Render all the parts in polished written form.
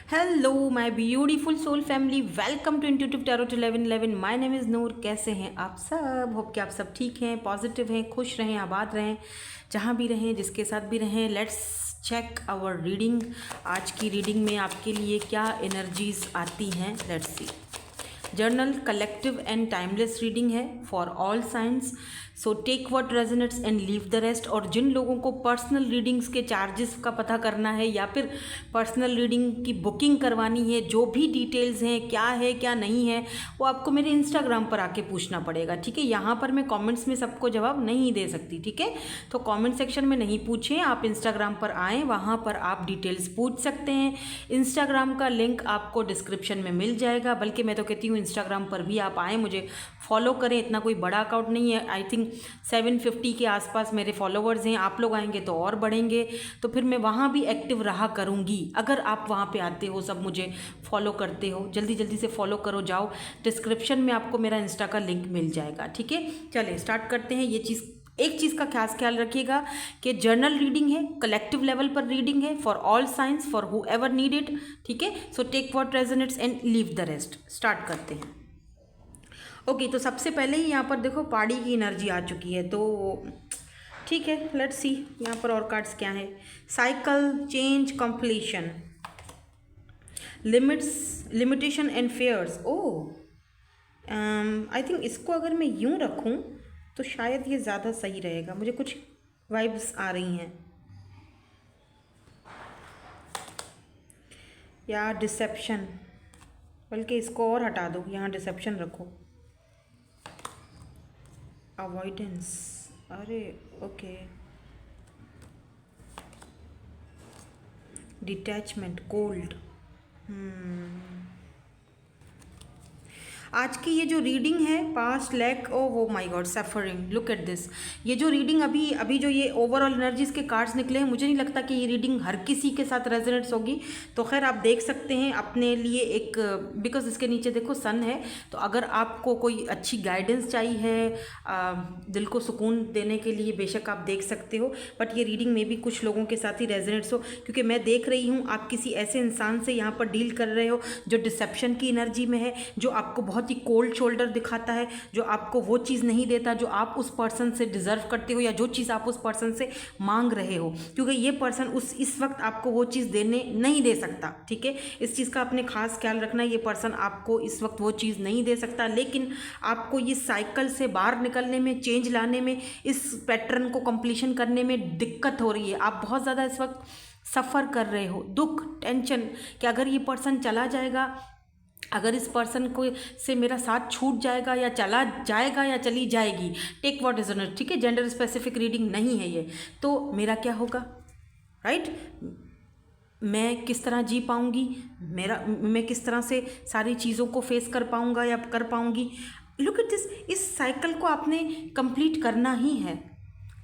Hello my beautiful soul family, welcome to intuitive tarot 1111। My name is Noor. कैसे हैं आप सब? होप कि आप सब ठीक हैं, पॉजिटिव हैं, खुश रहें, आबाद रहें, जहाँ भी रहें, जिसके साथ भी रहें। Let's check our reading. आज की रीडिंग में आपके लिए क्या एनर्जीज आती हैं, let's see. General collective and timeless reading है for all signs, so take what resonates and leave the rest. और जिन लोगों को पर्सनल रीडिंग्स के चार्जेस का पता करना है या फिर पर्सनल रीडिंग की बुकिंग करवानी है, जो भी डिटेल्स हैं, क्या है क्या नहीं है, वो आपको मेरे इंस्टाग्राम पर आके पूछना पड़ेगा, ठीक है। यहाँ पर मैं कमेंट्स में सबको जवाब नहीं दे सकती, ठीक है। तो कमेंट सेक्शन में नहीं पूछें, आप इंस्टाग्राम पर आएँ, वहाँ पर आप डिटेल्स पूछ सकते हैं। इंस्टाग्राम का लिंक आपको डिस्क्रिप्शन में मिल जाएगा, बल्कि मैं तो कहती हूँ इंस्टाग्राम पर भी आप आएँ, मुझे फॉलो करें। इतना कोई बड़ा अकाउंट नहीं है, आई थिंक 750 के आसपास मेरे फॉलोवर्स हैं। आप लोग आएंगे तो और बढ़ेंगे, तो फिर मैं वहाँ भी एक्टिव रहा करूँगी। अगर आप वहाँ पे आते हो, सब मुझे फॉलो करते हो, जल्दी जल्दी से फॉलो करो, जाओ। डिस्क्रिप्शन में आपको मेरा इंस्टा का लिंक मिल जाएगा, ठीक है। चलिए स्टार्ट करते हैं। ये चीज़, एक चीज़ का खास ख्याल रखिएगा कि जर्नल रीडिंग है, कलेक्टिव लेवल पर रीडिंग है, for all science, for whoever need it, ठीक है। So take what resonates and leave the rest. Start करते हैं। ओके, तो सबसे पहले ही यहाँ पर देखो पहाड़ी की एनर्जी आ चुकी है, तो ठीक है, लेट्स सी यहाँ पर और कार्ड्स क्या है। Cycle, change, completion, limits, limitation and fears. Oh I think इसको अगर मैं यूँ रखूँ तो शायद ये ज़्यादा सही रहेगा। मुझे कुछ वाइब्स आ रही हैं, या डिसेप्शन, बल्कि इसको और हटा दो, यहाँ डिसेप्शन रखो। अवॉइडेंस, अरे ओके, डिटैचमेंट, कोल्ड। आज की ये जो रीडिंग है, past lack, oh my god, suffering, look at this. ये जो रीडिंग अभी अभी जो ये ओवरऑल एनर्जीज के कार्ड्स निकले हैं, मुझे नहीं लगता कि ये रीडिंग हर किसी के साथ रेजोनेट्स होगी। तो खैर आप देख सकते हैं अपने लिए एक, बिकॉज इसके नीचे देखो सन है, तो अगर आपको कोई अच्छी गाइडेंस चाहिए है, दिल को सुकून देने के लिए, बेशक आप देख सकते हो। बट ये रीडिंग में भी कुछ लोगों के साथ ही रेजोनेट्स हो, क्योंकि मैं देख रही हूँ आप किसी ऐसे इंसान से यहाँ पर डील कर रहे हो जो डिसेप्शन की एनर्जी में है, जो आपको बहुत ही कोल्ड शोल्डर दिखाता है, जो आपको वो चीज़ नहीं देता जो आप उस पर्सन से डिजर्व करते हो, या जो चीज़ आप उस पर्सन से मांग रहे हो, क्योंकि ये पर्सन इस वक्त आपको वो चीज़ देने नहीं दे सकता, ठीक है। इस चीज़ का अपने खास ख्याल रखना। ये पर्सन आपको इस वक्त वो चीज़ नहीं दे सकता, लेकिन आपको ये साइकिल से बाहर निकलने में, चेंज लाने में, इस पैटर्न को कंप्लीशन करने में दिक्कत हो रही है। आप बहुत ज़्यादा इस वक्त सफ़र कर रहे हो, दुख, टेंशन, कि अगर ये पर्सन चला जाएगा, अगर इस पर्सन को से मेरा साथ छूट जाएगा, या चला जाएगा, या चली जाएगी, टेक व्हाट इज ऑनर, ठीक है। जेंडर स्पेसिफिक रीडिंग नहीं है ये, तो मेरा क्या होगा, राइट। मैं किस तरह जी पाऊंगी, मैं किस तरह से सारी चीज़ों को फेस कर पाऊंगा या कर पाऊंगी। लुक एट दिस, इस साइकिल को आपने कंप्लीट करना ही है,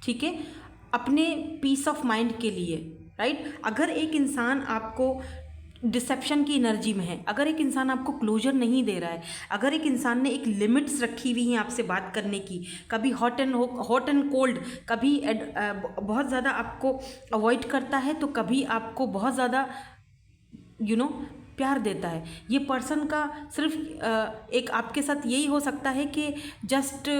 ठीक है, अपने पीस ऑफ माइंड के लिए, राइट। अगर एक इंसान आपको डिसेप्शन की एनर्जी में है, अगर एक इंसान आपको क्लोजर नहीं दे रहा है, अगर एक इंसान ने एक लिमिट्स रखी हुई हैं आपसे बात करने की, कभी हॉट एंड कोल्ड, कभी बहुत ज़्यादा आपको अवॉइड करता है, तो कभी आपको बहुत ज़्यादा प्यार देता है, ये पर्सन का सिर्फ एक आपके साथ यही हो सकता है कि जस्ट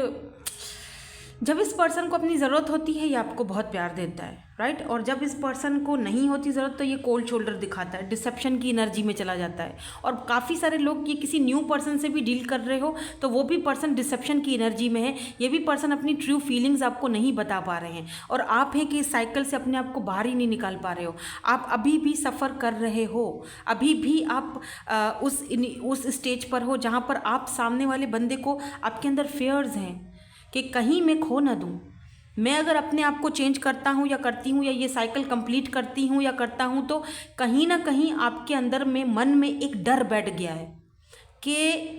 जब इस पर्सन को अपनी ज़रूरत होती है ये आपको बहुत प्यार देता है, राइट। और जब इस पर्सन को नहीं होती ज़रूरत तो ये कोल्ड शोल्डर दिखाता है, डिसेप्शन की एनर्जी में चला जाता है। और काफ़ी सारे लोग, ये किसी न्यू पर्सन से भी डील कर रहे हो तो वो भी पर्सन डिसेप्शन की एनर्जी में है, ये भी पर्सन अपनी ट्रू फीलिंग्स आपको नहीं बता पा रहे हैं, और आप हैं कि इस साइकिल से अपने आप को बाहर ही नहीं निकाल पा रहे हो। आप अभी भी सफ़र कर रहे हो, अभी भी आप उस स्टेज पर हो जहाँ पर आप सामने वाले बंदे को, आपके अंदर फेयर्स हैं कि कहीं मैं खो ना दूँ। मैं अगर अपने आप को चेंज करता हूँ या करती हूँ, या ये साइकिल कंप्लीट करती हूँ या करता हूँ, तो कहीं ना कहीं आपके अंदर में, मन में एक डर बैठ गया है कि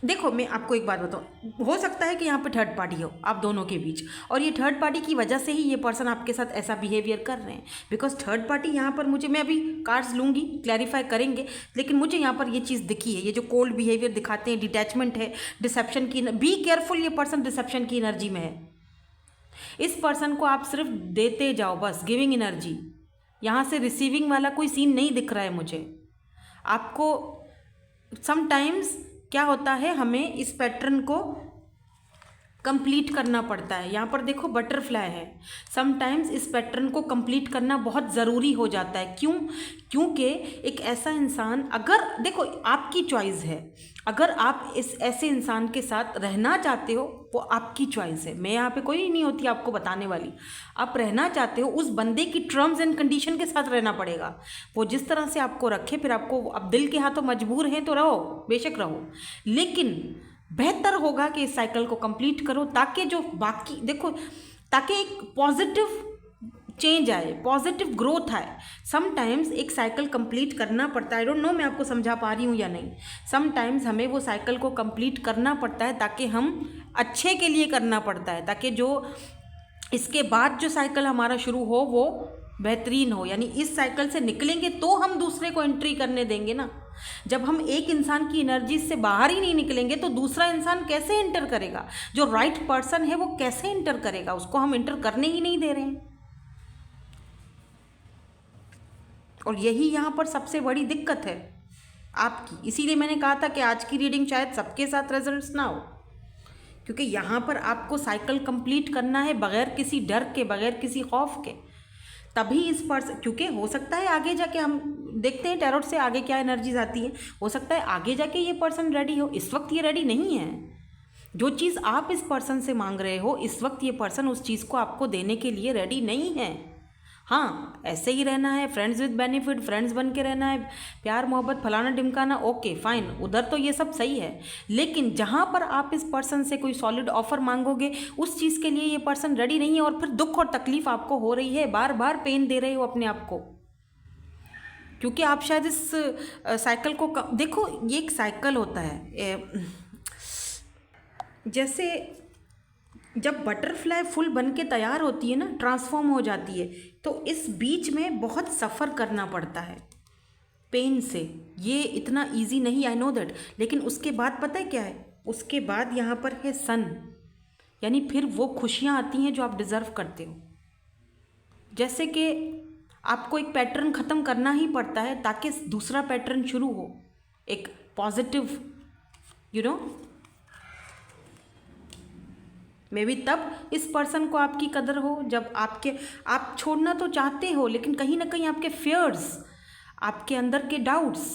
देखो, मैं आपको एक बात बताऊँ, हो सकता है कि यहाँ पे थर्ड पार्टी हो आप दोनों के बीच, और ये थर्ड पार्टी की वजह से ही ये पर्सन आपके साथ ऐसा बिहेवियर कर रहे हैं, बिकॉज थर्ड पार्टी यहाँ पर मुझे, मैं अभी कार्ड्स लूँगी, क्लैरिफाई करेंगे, लेकिन मुझे यहाँ पर ये चीज़ दिखी है, ये जो कोल्ड बिहेवियर दिखाते हैं, डिटैचमेंट है, डिसेप्शन की, बी केयरफुल, ये पर्सन डिसेप्शन की एनर्जी में है। इस पर्सन को आप सिर्फ देते जाओ, बस गिविंग एनर्जी, यहाँ से रिसीविंग वाला कोई सीन नहीं दिख रहा है मुझे। आपको समटाइम्स क्या होता है, हमें इस पैटर्न को कंप्लीट करना पड़ता है। यहाँ पर देखो बटरफ्लाई है, समटाइम्स इस पैटर्न को कंप्लीट करना बहुत ज़रूरी हो जाता है। क्यों? क्योंकि एक ऐसा इंसान, अगर देखो आपकी चॉइस है, अगर आप इस ऐसे इंसान के साथ रहना चाहते हो वो आपकी चॉइस है, मैं यहाँ पे कोई नहीं होती आपको बताने वाली। आप रहना चाहते हो, उस बंदे की टर्म्स एंड कंडीशन के साथ रहना पड़ेगा। वो जिस तरह से आपको रखे, फिर आपको, अब दिल के हाथों मजबूर हैं तो रहो, बेशक रहो, लेकिन बेहतर होगा कि इस साइकिल को कंप्लीट करो, ताकि जो बाकी देखो, ताकि एक पॉजिटिव चेंज आए, पॉजिटिव ग्रोथ आए। समटाइम्स एक साइकिल कंप्लीट करना पड़ता है, आई डोंट नो मैं आपको समझा पा रही हूँ या नहीं। समटाइम्स हमें वो साइकिल को कंप्लीट करना पड़ता है, ताकि हम अच्छे के लिए करना पड़ता है, ताकि जो इसके बाद जो साइकिल हमारा शुरू हो वो बेहतरीन हो। यानी इस साइकिल से निकलेंगे तो हम दूसरे को एंट्री करने देंगे ना। जब हम एक इंसान की एनर्जी से बाहर ही नहीं निकलेंगे तो दूसरा इंसान कैसे एंटर करेगा? जो राइट पर्सन है वो कैसे एंटर करेगा? उसको हम एंटर करने ही नहीं दे रहे हैं। और यही यहाँ पर सबसे बड़ी दिक्कत है आपकी। इसीलिए मैंने कहा था कि आज की रीडिंग शायद सबके साथ रिजल्ट्स ना हो, क्योंकि यहाँ पर आपको साइकिल कंप्लीट करना है बगैर किसी डर के, बगैर किसी खौफ के। तभी इस पर्सन, क्योंकि हो सकता है आगे जाके, हम देखते हैं टैरोट से आगे क्या एनर्जीज आती है, हो सकता है आगे जाके ये पर्सन रेडी हो, इस वक्त ये रेडी नहीं है। जो चीज़ आप इस पर्सन से मांग रहे हो, इस वक्त ये पर्सन उस चीज़ को आपको देने के लिए रेडी नहीं है। हाँ, ऐसे ही रहना है, फ्रेंड्स विद बेनिफिट, फ्रेंड्स बन के रहना है, प्यार मोहब्बत फलाना ढिमकाना, ओके फाइन, उधर तो ये सब सही है। लेकिन जहाँ पर आप इस पर्सन से कोई सॉलिड ऑफर मांगोगे, उस चीज़ के लिए ये पर्सन रेडी नहीं है, और फिर दुख और तकलीफ आपको हो रही है, बार बार पेन दे रहे हो अपने आप को, क्योंकि आप शायद इस साइकिल को देखो, ये एक साइकिल होता है। जैसे जब बटरफ्लाई फुल बन के तैयार होती है ना, ट्रांसफॉर्म हो जाती है, तो इस बीच में बहुत सफ़र करना पड़ता है पेन से। ये इतना इजी नहीं, आई नो दैट। लेकिन उसके बाद पता है क्या है? उसके बाद यहाँ पर है सन, यानी फिर वो खुशियाँ आती हैं जो आप डिज़र्व करते हो। जैसे कि आपको एक पैटर्न ख़त्म करना ही पड़ता है ताकि दूसरा पैटर्न शुरू हो, एक positive, you know, may be तब इस पर्सन को आपकी कदर हो, जब आप छोड़ना तो चाहते हो, लेकिन कहीं ना कहीं आपके फियर्स, आपके अंदर के डाउट्स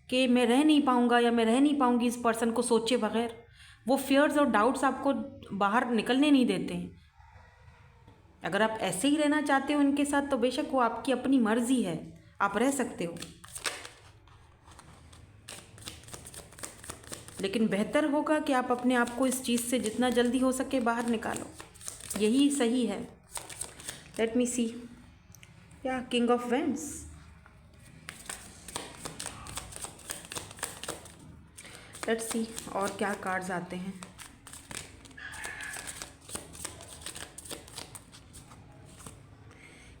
कि मैं रह नहीं पाऊँगा या मैं रह नहीं पाऊँगी इस पर्सन को सोचे बगैर, वो फियर्स और डाउट्स आपको बाहर निकलने नहीं देते हैं। अगर आप ऐसे ही रहना चाहते हो उनके साथ तो बेशक वो आपकी अपनी मर्जी है, आप रह सकते हो, लेकिन बेहतर होगा कि आप अपने आप को इस चीज़ से जितना जल्दी हो सके बाहर निकालो, यही सही है। लेट मी सी, या king of vends, let's see और क्या कार्ड्स आते हैं।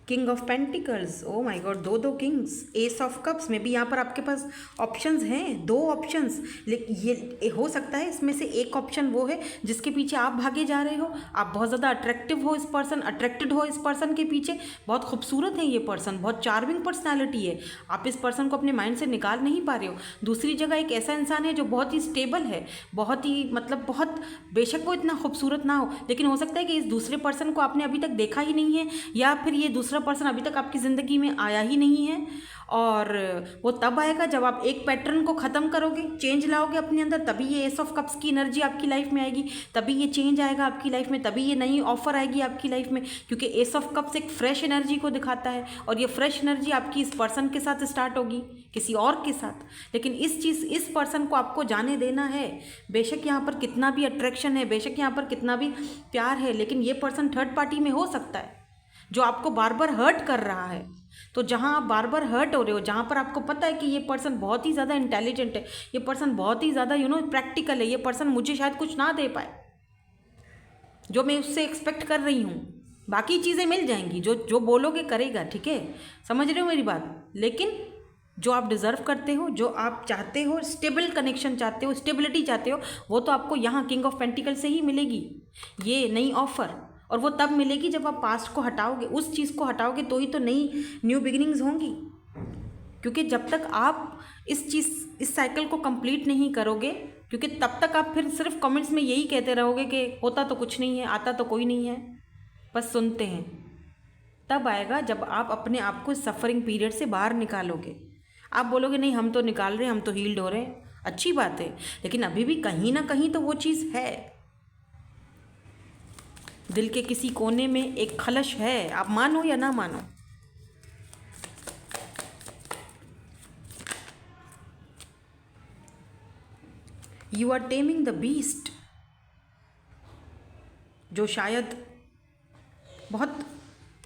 King of pentacles, O my God, दो किंग्स, एस ऑफ कप्स में भी यहाँ पर आपके पास ऑप्शंस हैं, दो ऑप्शंस। लेकिन ये हो सकता है इसमें से एक ऑप्शन वो है जिसके पीछे आप भागे जा रहे हो, आप बहुत ज़्यादा अट्रैक्टिव हो, इस पर्सन अट्रैक्टेड हो इस पर्सन के पीछे, बहुत खूबसूरत है ये पर्सन, बहुत चार्मिंग पर्सनैलिटी है, आप इस पर्सन को अपने माइंड से निकाल नहीं पा रहे हो। दूसरी जगह एक ऐसा इंसान है जो बहुत ही स्टेबल है, बहुत ही मतलब बहुत, बेशक वो इतना खूबसूरत ना हो, लेकिन हो सकता है कि इस दूसरे पर्सन को आपने अभी तक देखा ही नहीं है, या फिर ये दूसरा पर्सन अभी तक आपकी ज़िंदगी में आया ही नहीं है, और वो तब आएगा जब आप एक पैटर्न को ख़त्म करोगे, चेंज लाओगे अपने अंदर, तभी ये एस ऑफ कप्स की एनर्जी आपकी लाइफ में आएगी, तभी ये चेंज आएगा आपकी लाइफ में, तभी ये नई ऑफर आएगी आपकी लाइफ में, क्योंकि एस ऑफ कप्स एक फ्रेश एनर्जी को दिखाता है, और ये फ्रेश एनर्जी आपकी इस पर्सन के साथ स्टार्ट होगी, किसी और के साथ। लेकिन इस पर्सन को आपको जाने देना है, बेशक यहाँ पर कितना भी अट्रैक्शन है, बेशक यहाँ पर कितना भी प्यार है, लेकिन ये पर्सन थर्ड पार्टी में हो सकता है जो आपको बार बार हर्ट कर रहा है। तो जहाँ आप बार बार हर्ट हो रहे हो, जहाँ पर आपको पता है कि ये पर्सन बहुत ही ज़्यादा इंटेलिजेंट है, ये पर्सन बहुत ही ज़्यादा प्रैक्टिकल है, ये पर्सन मुझे शायद कुछ ना दे पाए जो मैं उससे एक्सपेक्ट कर रही हूँ, बाकी चीज़ें मिल जाएंगी, जो बोलोगे करेगा, ठीक है, समझ रहे हो मेरी बात। लेकिन जो आप डिज़र्व करते हो, जो आप चाहते हो, स्टेबल कनेक्शन चाहते हो, स्टेबिलिटी चाहते हो, वो तो आपको यहाँ किंग ऑफ पेंटिकल से ही मिलेगी, ये नई ऑफ़र। और वो तब मिलेगी जब आप पास्ट को हटाओगे, उस चीज़ को हटाओगे, तो ही तो नई न्यू बिगिनिंग्स होंगी। क्योंकि जब तक आप इस साइकिल को कंप्लीट नहीं करोगे, क्योंकि तब तक आप फिर सिर्फ कमेंट्स में यही कहते रहोगे कि होता तो कुछ नहीं है, आता तो कोई नहीं है, बस सुनते हैं। तब आएगा जब आप अपने आप को सफ़रिंग पीरियड से बाहर निकालोगे। आप बोलोगे नहीं हम तो निकाल रहे हैं, हम तो हील्ड हो रहे हैं, अच्छी बात है, लेकिन अभी भी कहीं ना कहीं तो वो चीज़ है, दिल के किसी कोने में एक खलश है, आप मानो या ना मानो। You are taming the beast, जो शायद बहुत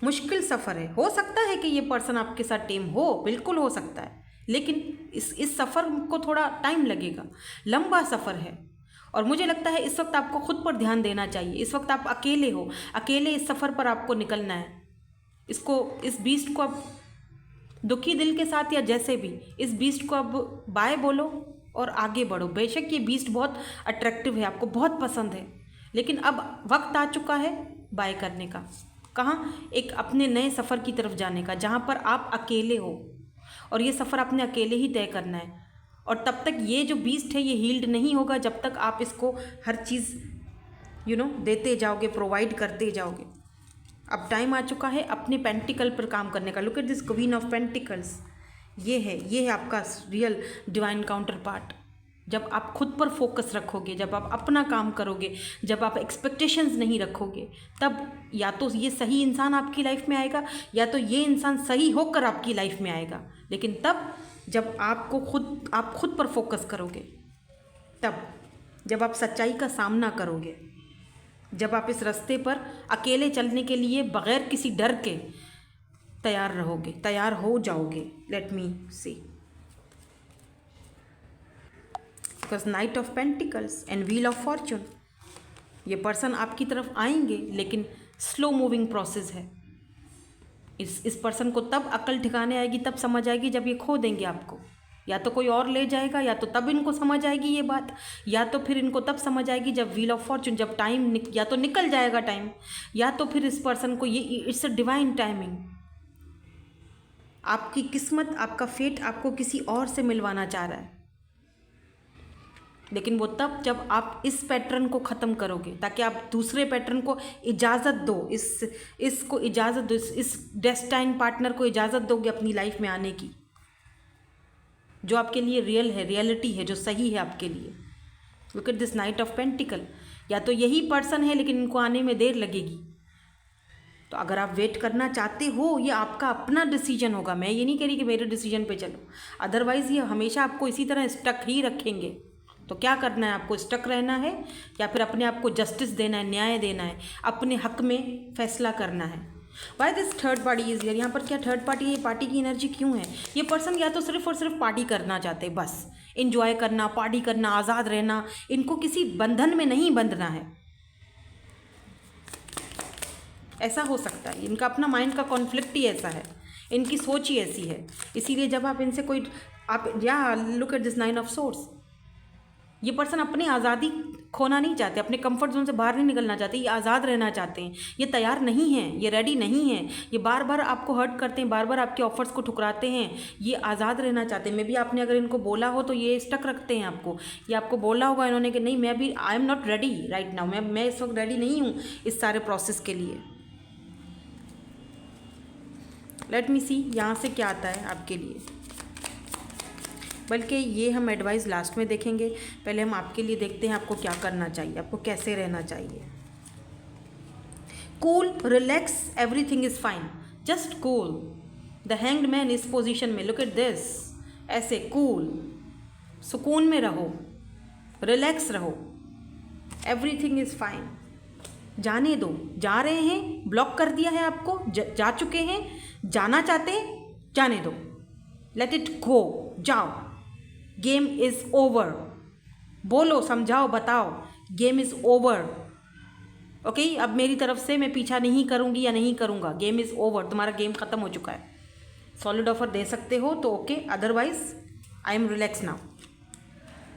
मुश्किल सफ़र है। हो सकता है कि ये पर्सन आपके साथ टेम हो, बिल्कुल हो सकता है, लेकिन इस सफ़र को थोड़ा टाइम लगेगा, लंबा सफ़र है। और मुझे लगता है इस वक्त आपको खुद पर ध्यान देना चाहिए। इस वक्त आप अकेले हो, अकेले इस सफ़र पर आपको निकलना है। इस बीस्ट को अब दुखी दिल के साथ या जैसे भी इस बीस्ट को अब बाय बोलो और आगे बढ़ो। बेशक ये बीस्ट बहुत अट्रैक्टिव है, आपको बहुत पसंद है, लेकिन अब वक्त आ चुका है बाय करने का। कहाँ? एक अपने नए सफ़र की तरफ जाने का, जहाँ पर आप अकेले हो और ये सफ़र आपने अकेले ही तय करना है। और तब तक ये जो बीस्ट है ये हील्ड नहीं होगा जब तक आप इसको हर चीज़ देते जाओगे, प्रोवाइड करते जाओगे। अब टाइम आ चुका है अपने पेंटिकल पर काम करने का। Look at this queen of pentacles, ये है आपका रियल डिवाइन काउंटर पार्ट। जब आप खुद पर फोकस रखोगे, जब आप अपना काम करोगे, जब आप एक्सपेक्टेशंस नहीं रखोगे, तब या तो ये सही इंसान आपकी लाइफ में आएगा या तो ये इंसान सही होकर आपकी लाइफ में आएगा। लेकिन तब जब आप खुद पर फोकस करोगे, तब जब आप सच्चाई का सामना करोगे, जब आप इस रास्ते पर अकेले चलने के लिए बग़ैर किसी डर के तैयार रहोगे, तैयार हो जाओगे। Let me see, because knight of pentacles and wheel of fortune, ये पर्सन आपकी तरफ आएंगे लेकिन स्लो मूविंग प्रोसेस है। इस पर्सन को तब अकल ठिकाने आएगी, तब समझ आएगी जब ये खो देंगे आपको। या तो कोई और ले जाएगा, या तो तब इनको समझ आएगी ये बात, या तो फिर इनको तब समझ आएगी जब व्हील ऑफ फॉर्चून, जब टाइम या तो निकल जाएगा टाइम, या तो फिर इस पर्सन को ये इट्स अ डिवाइन टाइमिंग। आपकी किस्मत, आपका फेट आपको किसी और से मिलवाना चाह रहा है, लेकिन वो तब जब आप इस पैटर्न को ख़त्म करोगे, ताकि आप दूसरे पैटर्न को इजाज़त दो, इसको इजाज़त दो, इस डेस्टाइन पार्टनर को इजाज़त दोगे अपनी लाइफ में आने की, जो आपके लिए रियल है, रियलिटी है, जो सही है आपके लिए। Look at this night of pentacle, या तो यही पर्सन है लेकिन इनको आने में देर लगेगी। तो अगर आप वेट करना चाहते हो, ये आपका अपना डिसीजन होगा। मैं ये नहीं कह रही कि मेरे डिसीजन पे चलो, अदरवाइज़ ये हमेशा आपको इसी तरह स्टक ही रखेंगे। तो क्या करना है? आपको स्टक रहना है या फिर अपने आप को जस्टिस देना है, न्याय देना है, अपने हक में फैसला करना है। Why this third party is here? यहाँ पर क्या थर्ड पार्टी है? ये पार्टी की एनर्जी क्यों है? ये पर्सन या तो सिर्फ और सिर्फ पार्टी करना चाहते हैं, बस इंजॉय करना, पार्टी करना, आज़ाद रहना, इनको किसी बंधन में नहीं बंधना है। ऐसा हो सकता है, इनका अपना माइंड का कॉन्फ्लिक्ट ही ऐसा है, इनकी सोच ही ऐसी है। इसीलिए जब आप इनसे कोई look at this nine of swords, ये पर्सन अपनी आज़ादी खोना नहीं चाहते, अपने कंफर्ट जोन से बाहर नहीं निकलना चाहते, ये आज़ाद रहना चाहते हैं। ये तैयार नहीं हैं, ये रेडी नहीं हैं, ये बार बार आपको हर्ट करते हैं, बार बार आपके ऑफर्स को ठुकराते हैं। ये आज़ाद रहना चाहते हैं। मे बी आपने अगर इनको बोला हो तो ये स्टक रखते हैं आपको। ये आपको बोला होगा इन्होंने कि नहीं, मैं भी I am not ready right now, मैं इस वक्त रेडी नहीं हूँ इस सारे प्रोसेस के लिए। लेट मी सी यहाँ से क्या आता है आपके लिए, बल्कि ये हम एडवाइस लास्ट में देखेंगे। पहले हम आपके लिए देखते हैं आपको क्या करना चाहिए, आपको कैसे रहना चाहिए। Cool, relax, everything is fine, just cool. The hanged man इस पोजीशन में, लुक एट दिस, ऐसे कूल, सुकून में रहो, रिलैक्स रहो, एवरीथिंग इज़ फाइन। जाने दो, जा रहे हैं, ब्लॉक कर दिया है आपको, जा चुके हैं, जाना चाहते हैं, जाने दो, लेट इट गो, जाओ, गेम इज़ ओवर। बोलो, समझाओ, बताओ, गेम इज़ ओवर। ओके, अब मेरी तरफ से मैं पीछा नहीं करूँगी या नहीं करूँगा, गेम इज़ ओवर, तुम्हारा गेम ख़त्म हो चुका है। सॉलिड ऑफर दे सकते हो तो okay, otherwise I am relax now,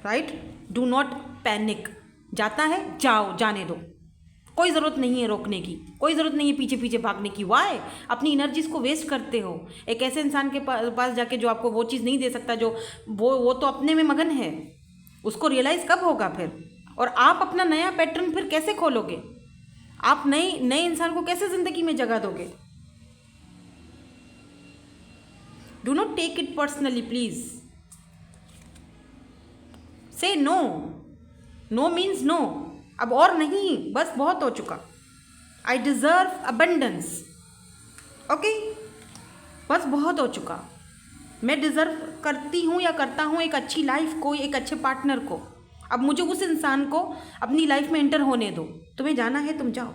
right. Do not panic, जाता है जाओ, जाने दो, कोई ज़रूरत नहीं है रोकने की, कोई ज़रूरत नहीं है पीछे पीछे भागने की। वाई? अपनी एनर्जीज को वेस्ट करते हो एक ऐसे इंसान के पास जाके जो आपको वो चीज़ नहीं दे सकता, जो वो तो अपने में मगन है। उसको रियलाइज़ कब होगा फिर? और आप अपना नया पैटर्न फिर कैसे खोलोगे? आप नए इंसान को कैसे ज़िंदगी में जगह दोगे? Do not take it personally please. Say no. No means no. अब और नहीं, बस बहुत हो चुका। I deserve abundance. ओके, बस बहुत हो चुका। मैं डिज़र्व करती हूँ या करता हूँ एक अच्छी लाइफ को, एक अच्छे पार्टनर को। अब मुझे उस इंसान को अपनी लाइफ में एंटर होने दो। तुम्हें जाना है, तुम जाओ।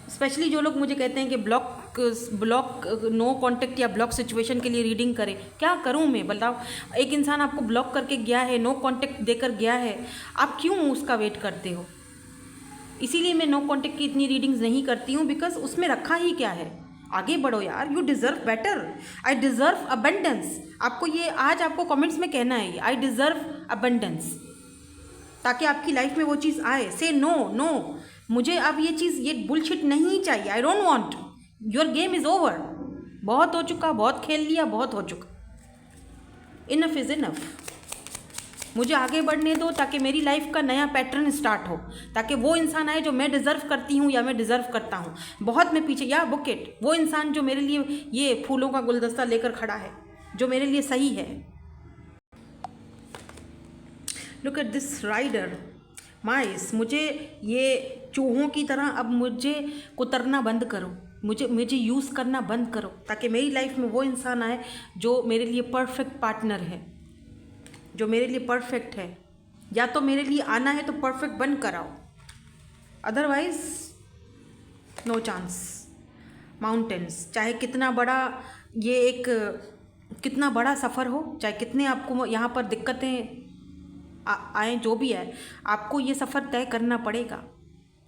स्पेशली जो लोग मुझे कहते हैं कि ब्लॉक नो कांटेक्ट या ब्लॉक सिचुएशन के लिए रीडिंग करें, क्या करूं मैं बताओ? एक इंसान आपको ब्लॉक करके गया है, नो कांटेक्ट देकर गया है, आप क्यों उसका वेट करते हो? इसीलिए मैं नो कांटेक्ट की इतनी रीडिंग्स नहीं करती हूँ, बिकॉज उसमें रखा ही क्या है। आगे बढ़ो यार, you deserve better. I deserve abundance. आपको ये आज आपको कमेंट्स में कहना है, आई डिज़र्व अबंडेंस, ताकि आपकी लाइफ में वो चीज़ आए। से नो, मुझे अब ये चीज़, ये बुलशिट नहीं चाहिए। I don't want. Your game is over. बहुत हो चुका, बहुत खेल लिया, बहुत हो चुका। Enough is enough. मुझे आगे बढ़ने दो ताकि मेरी लाइफ का नया पैटर्न स्टार्ट हो, ताकि वो इंसान आए जो मैं डिज़र्व करती हूँ या मैं डिज़र्व करता हूँ। बहुत मैं पीछे, या बुकेट, वो इंसान जो मेरे लिए ये फूलों का गुलदस्ता लेकर खड़ा है, जो मेरे लिए सही है। लुक एट दिस राइडर माइस। मुझे ये चूहों की तरह अब मुझे कुतरना बंद करो, मुझे यूज़ करना बंद करो, ताकि मेरी लाइफ में वो इंसान आए जो मेरे लिए परफेक्ट पार्टनर है, जो मेरे लिए परफेक्ट है। या तो मेरे लिए आना है तो परफेक्ट बन कर आओ, अदरवाइज नो चांस। माउंटेन्स, चाहे कितना बड़ा ये एक कितना बड़ा सफ़र हो, चाहे कितने आपको यहाँ पर दिक्कतें आए, जो भी है, आपको ये सफ़र तय करना पड़ेगा।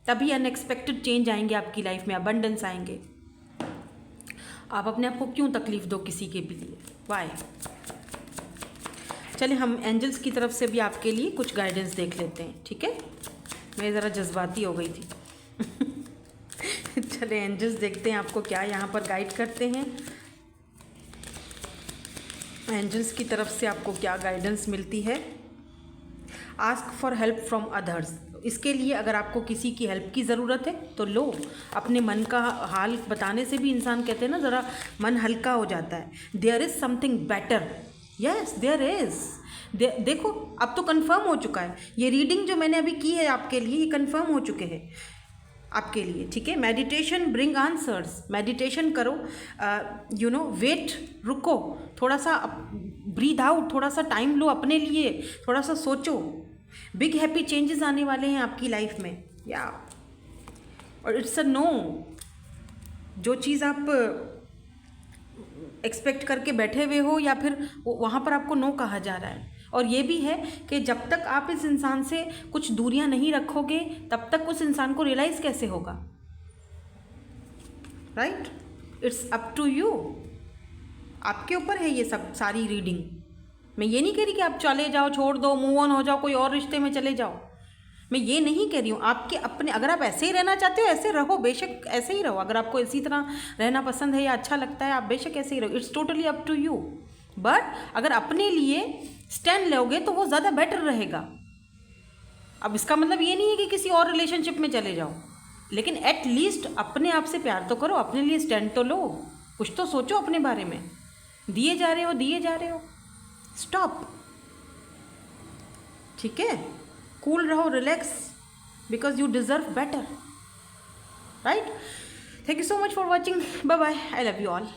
तभी अनएक्सपेक्टेड चेंज आएंगे आपकी लाइफ में, अबंडेंस आएंगे। आप अपने आप को क्यों तकलीफ़ दो किसी के भी लिए? वाई? चलिए हम एंजल्स की तरफ से भी आपके लिए कुछ गाइडेंस देख लेते हैं, ठीक है? मैं ज़रा जज्बाती हो गई थी। चलिए एंजल्स देखते हैं आपको क्या यहाँ पर गाइड करते हैं। एंजल्स की तरफ से आपको क्या गाइडेंस मिलती है। Ask for help from others. इसके लिए अगर आपको किसी की हेल्प की ज़रूरत है तो लो। अपने मन का हाल बताने से भी इंसान, कहते हैं ना, ज़रा मन हल्का हो जाता है। There is something better. Yes there is. देखो अब तो कंफर्म हो चुका है। ये रीडिंग जो मैंने अभी की है आपके लिए, ये कंफर्म हो चुके हैं आपके लिए, ठीक है? Meditation bring answers. मेडिटेशन करो, वेट, रुको, थोड़ा सा ब्रीथ आउट, थोड़ा सा टाइम लो अपने लिए, थोड़ा सा सोचो। बिग हैप्पी चेंजेस आने वाले हैं आपकी लाइफ में, या और इट्स अ नो। जो चीज़ आप एक्सपेक्ट करके बैठे हुए हो या फिर वहाँ पर आपको नो कहा जा रहा है। और ये भी है कि जब तक आप इस इंसान से कुछ दूरियां नहीं रखोगे तब तक उस इंसान को रियलाइज़ कैसे होगा? Right? It's up to you. आपके ऊपर है ये सब सारी रीडिंग। मैं ये नहीं कह रही कि आप चले जाओ, छोड़ दो, मूव ऑन हो जाओ, कोई और रिश्ते में चले जाओ। मैं ये नहीं कह रही हूँ। आपके अपने, अगर आप ऐसे ही रहना चाहते हो ऐसे रहो, बेशक ऐसे ही रहो। अगर आपको इसी तरह रहना पसंद है या अच्छा लगता है, आप बेशक ऐसे ही रहो। It's totally up to you. But अगर अपने लिए स्टैंड लोगे तो वो ज़्यादा बेटर रहेगा। अब इसका मतलब ये नहीं है कि किसी और रिलेशनशिप में चले जाओ, लेकिन एट लीस्ट अपने आप से प्यार तो करो, अपने लिए स्टैंड तो लो, कुछ तो सोचो अपने बारे में। दिए जा रहे हो, स्टॉप। ठीक है? कूल रहो, relax, because you deserve better, right? Thank you so much for watching. Bye bye. I love you all.